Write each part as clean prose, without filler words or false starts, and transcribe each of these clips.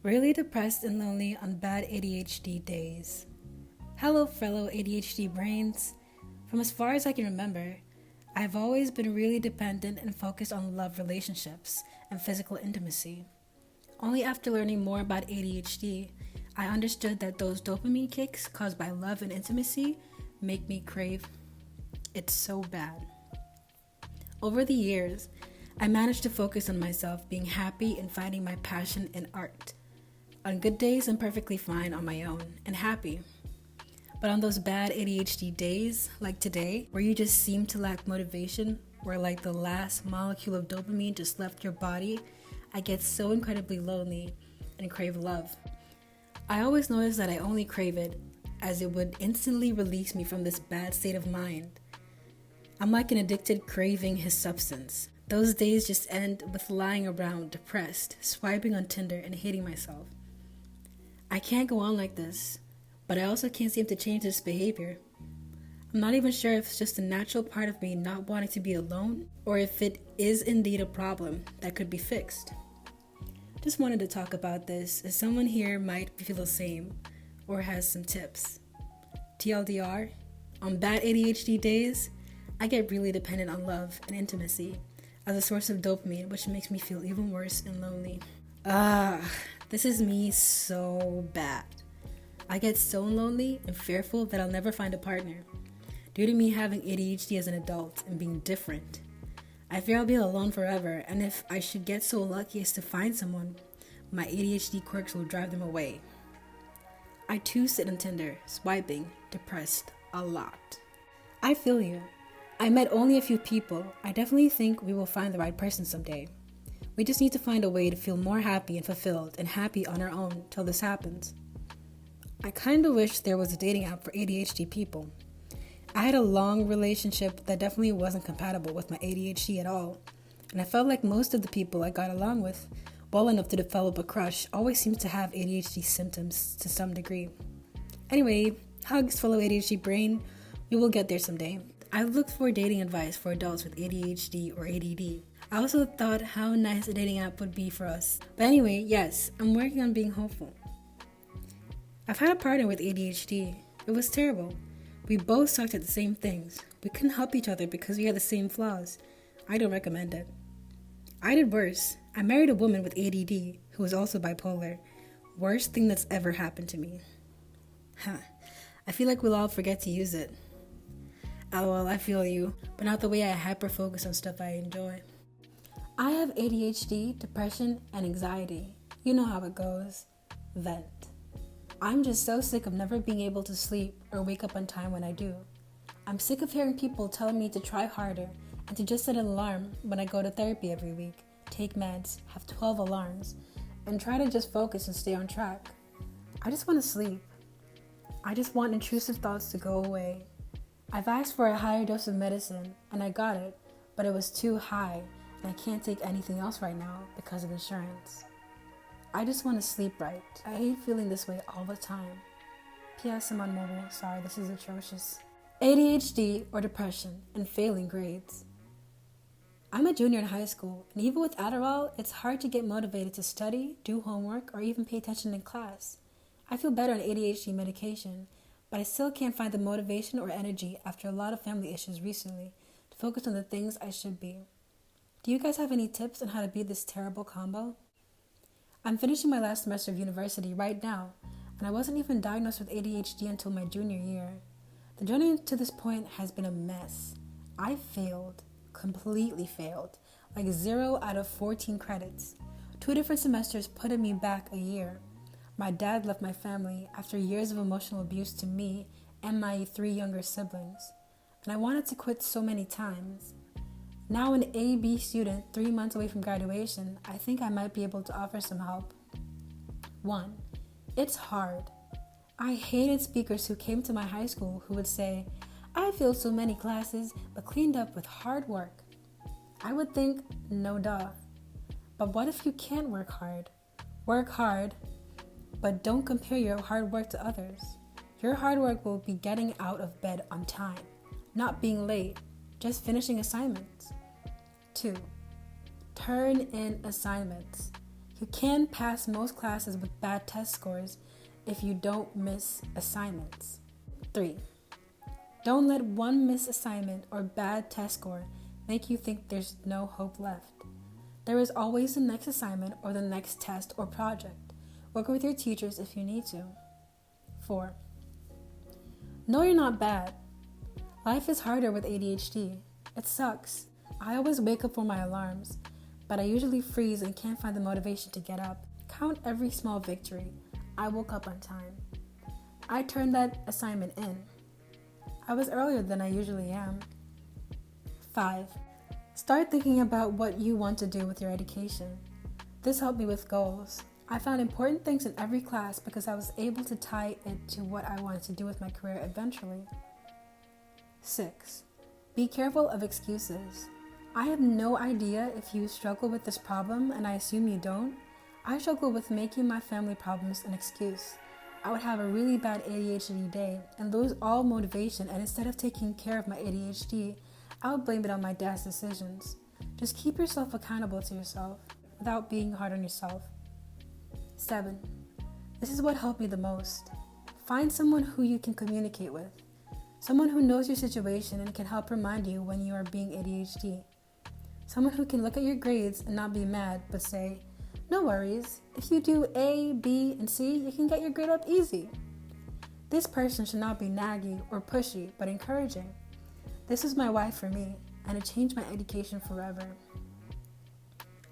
Really depressed and lonely on bad ADHD days. Hello, fellow ADHD brains. From as far as I can remember, I've always been really dependent and focused on love relationships and physical intimacy. Only after learning more about ADHD, I understood that those dopamine kicks caused by love and intimacy make me crave it so bad. Over the years, I managed to focus on myself being happy and finding my passion in art. On good days, I'm perfectly fine on my own and happy. But on those bad ADHD days, like today, where you just seem to lack motivation, where like the last molecule of dopamine just left your body, I get so incredibly lonely and crave love. I always notice that I only crave it as it would instantly release me from this bad state of mind. I'm like an addicted craving his substance. Those days just end with lying around depressed, swiping on Tinder and hating myself. I can't go on like this, but I also can't seem to change this behavior. I'm not even sure if it's just a natural part of me not wanting to be alone, or if it is indeed a problem that could be fixed. Just wanted to talk about this, as someone here might feel the same, or has some tips. TLDR, on bad ADHD days, I get really dependent on love and intimacy as a source of dopamine, which makes me feel even worse and lonely. This is me so bad. I get so lonely and fearful that I'll never find a partner. Due to me having ADHD as an adult and being different, I fear I'll be alone forever, and if I should get so lucky as to find someone, my ADHD quirks will drive them away. I too sit on Tinder, swiping, depressed, a lot. I feel you. I met only a few people. I definitely think we will find the right person someday. We just need to find a way to feel more happy and fulfilled and happy on our own till this happens. I kind of wish there was a dating app for ADHD people. I had a long relationship that definitely wasn't compatible with my ADHD at all, and I felt like most of the people I got along with well enough to develop a crush always seemed to have ADHD symptoms to some degree. Anyway, hugs fellow ADHD brain, we will get there someday. I looked for dating advice for adults with ADHD or ADD. I also thought how nice a dating app would be for us. But anyway, yes, I'm working on being hopeful. I've had a partner with ADHD. It was terrible. We both sucked at the same things. We couldn't help each other because we had the same flaws. I don't recommend it. I did worse. I married a woman with ADD who was also bipolar. Worst thing that's ever happened to me. I feel like we'll all forget to use it. LOL, I feel you, but not the way I hyper-focus on stuff I enjoy. I have ADHD, depression, and anxiety. You know how it goes. Vent. I'm just so sick of never being able to sleep or wake up on time when I do. I'm sick of hearing people telling me to try harder and to just set an alarm when I go to therapy every week, take meds, have 12 alarms, and try to just focus and stay on track. I just want to sleep. I just want intrusive thoughts to go away. I've asked for a higher dose of medicine, and I got it, but it was too high, and I can't take anything else right now because of insurance. I just want to sleep right. I hate feeling this way all the time. P.S. I'm on mobile. Sorry, this is atrocious. ADHD or depression and failing grades. I'm a junior in high school, and even with Adderall, it's hard to get motivated to study, do homework, or even pay attention in class. I feel better on ADHD medication, but I still can't find the motivation or energy after a lot of family issues recently to focus on the things I should be. Do you guys have any tips on how to beat this terrible combo? I'm finishing my last semester of university right now, and I wasn't even diagnosed with ADHD until my junior year. The journey to this point has been a mess. I failed, completely failed, like 0 out of 14 credits. 2 different semesters putting me back a year. My dad left my family after years of emotional abuse to me and my 3 younger siblings, and I wanted to quit so many times. Now an AB student 3 months away from graduation, I think I might be able to offer some help. 1. It's hard. I hated speakers who came to my high school who would say, I failed so many classes but cleaned up with hard work. I would think, no duh. But what if you can't work hard? Work hard, but don't compare your hard work to others. Your hard work will be getting out of bed on time, not being late, just finishing assignments. 2. Turn in assignments. You can pass most classes with bad test scores if you don't miss assignments. 3. Don't let one missed assignment or bad test score make you think there's no hope left. There is always the next assignment or the next test or project. Work with your teachers if you need to. 4. Know you're not bad. Life is harder with ADHD. It sucks. I always wake up for my alarms, but I usually freeze and can't find the motivation to get up. Count every small victory. I woke up on time. I turned that assignment in. I was earlier than I usually am. 5. Start thinking about what you want to do with your education. This helped me with goals. I found important things in every class because I was able to tie it to what I wanted to do with my career eventually. 6. Be careful of excuses. I have no idea if you struggle with this problem, and I assume you don't. I struggle with making my family problems an excuse. I would have a really bad ADHD day and lose all motivation, and instead of taking care of my ADHD, I would blame it on my dad's decisions. Just keep yourself accountable to yourself without being hard on yourself. 7. This is what helped me the most. Find someone who you can communicate with. Someone who knows your situation and can help remind you when you are being ADHD. Someone who can look at your grades and not be mad, but say, no worries, if you do A, B, and C, you can get your grade up easy. This person should not be naggy or pushy, but encouraging. This was my wife for me, and it changed my education forever.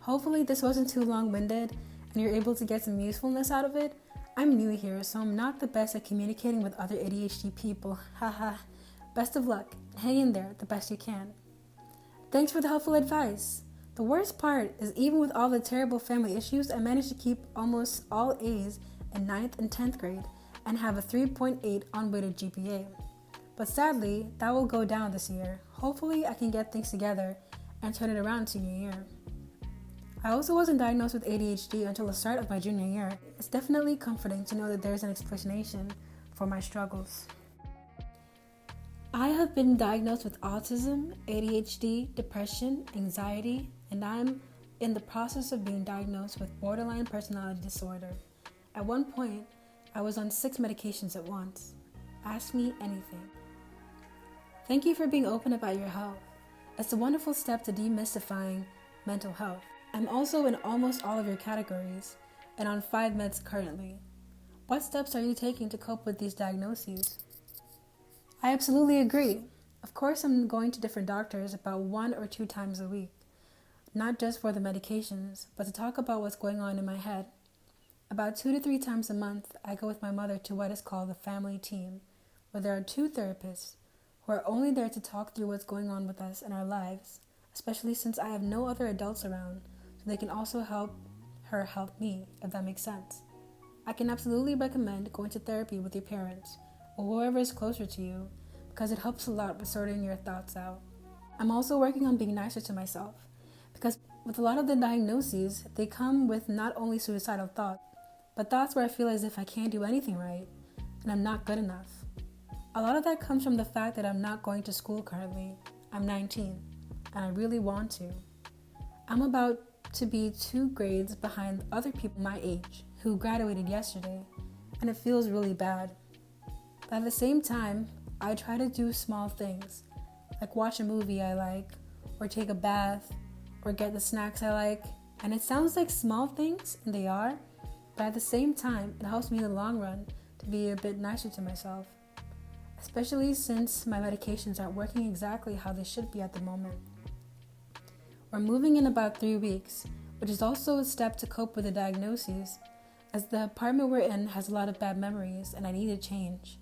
Hopefully this wasn't too long-winded, and you're able to get some usefulness out of it. I'm new here, so I'm not the best at communicating with other ADHD people. Haha. Best of luck. Hang in there the best you can. Thanks for the helpful advice. The worst part is even with all the terrible family issues, I managed to keep almost all A's in 9th and 10th grade and have a 3.8 unweighted GPA. But sadly, that will go down this year. Hopefully I can get things together and turn it around senior year. I also wasn't diagnosed with ADHD until the start of my junior year. It's definitely comforting to know that there's an explanation for my struggles. I have been diagnosed with autism, ADHD, depression, anxiety, and I'm in the process of being diagnosed with borderline personality disorder. At one point, I was on 6 medications at once. Ask me anything. Thank you for being open about your health. It's a wonderful step to demystifying mental health. I'm also in almost all of your categories and on 5 meds currently. What steps are you taking to cope with these diagnoses? I absolutely agree. Of course, I'm going to different doctors about 1 or 2 times a week, not just for the medications, but to talk about what's going on in my head. About 2 to 3 times a month, I go with my mother to what is called the family team, where there are 2 therapists who are only there to talk through what's going on with us in our lives, especially since I have no other adults around, so they can also help her help me, if that makes sense. I can absolutely recommend going to therapy with your parents or whoever is closer to you, because it helps a lot with sorting your thoughts out. I'm also working on being nicer to myself, because with a lot of the diagnoses, they come with not only suicidal thoughts, but thoughts where I feel as if I can't do anything right and I'm not good enough. A lot of that comes from the fact that I'm not going to school currently. I'm 19 and I really want to. I'm about to be 2 grades behind other people my age who graduated yesterday, and it feels really bad. But at the same time, I try to do small things, like watch a movie I like, or take a bath, or get the snacks I like. And it sounds like small things, and they are, but at the same time, it helps me in the long run to be a bit nicer to myself, especially since my medications aren't working exactly how they should be at the moment. We're moving in about 3 weeks, which is also a step to cope with the diagnoses, as the apartment we're in has a lot of bad memories and I need to change.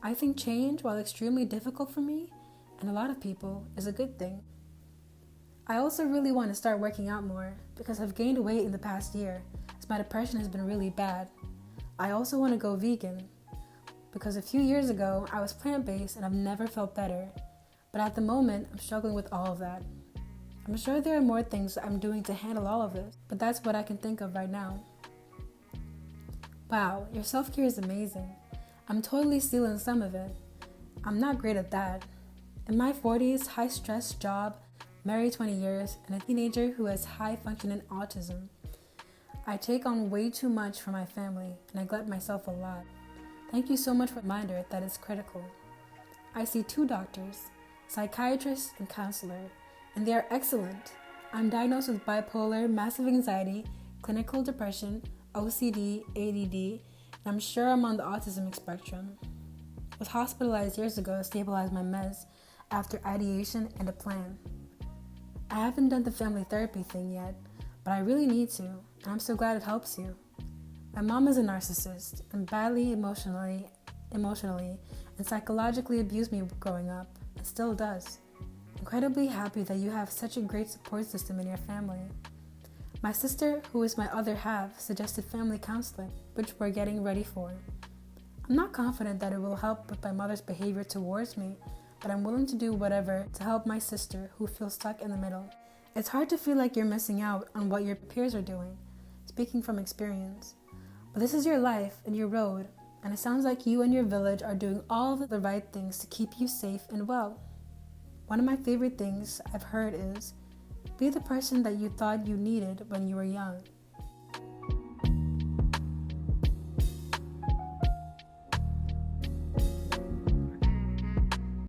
I think change, while extremely difficult for me and a lot of people, is a good thing. I also really want to start working out more because I've gained weight in the past year as my depression has been really bad. I also want to go vegan because a few years ago I was plant-based and I've never felt better, but at the moment I'm struggling with all of that. I'm sure there are more things I'm doing to handle all of this, but that's what I can think of right now. Wow, your self-care is amazing. I'm totally stealing some of it. I'm not great at that. In my 40s, high-stress job, married 20 years, and a teenager who has high-functioning autism. I take on way too much for my family and neglect myself a lot. Thank you so much for the reminder that it's critical. I see 2 doctors, psychiatrist and counselor, and they are excellent. I'm diagnosed with bipolar, massive anxiety, clinical depression, OCD, ADD, and I'm sure I'm on the autism spectrum. Was hospitalized years ago to stabilize my meds after ideation and a plan. I haven't done the family therapy thing yet, but I really need to, and I'm so glad it helps you. My mom is a narcissist and badly emotionally and psychologically abused me growing up, and still does. Incredibly happy that you have such a great support system in your family. My sister, who is my other half, suggested family counseling, which we're getting ready for. I'm not confident that it will help with my mother's behavior towards me, but I'm willing to do whatever to help my sister who feels stuck in the middle. It's hard to feel like you're missing out on what your peers are doing, speaking from experience. But this is your life and your road, and it sounds like you and your village are doing all the right things to keep you safe and well. One of my favorite things I've heard is, be the person that you thought you needed when you were young.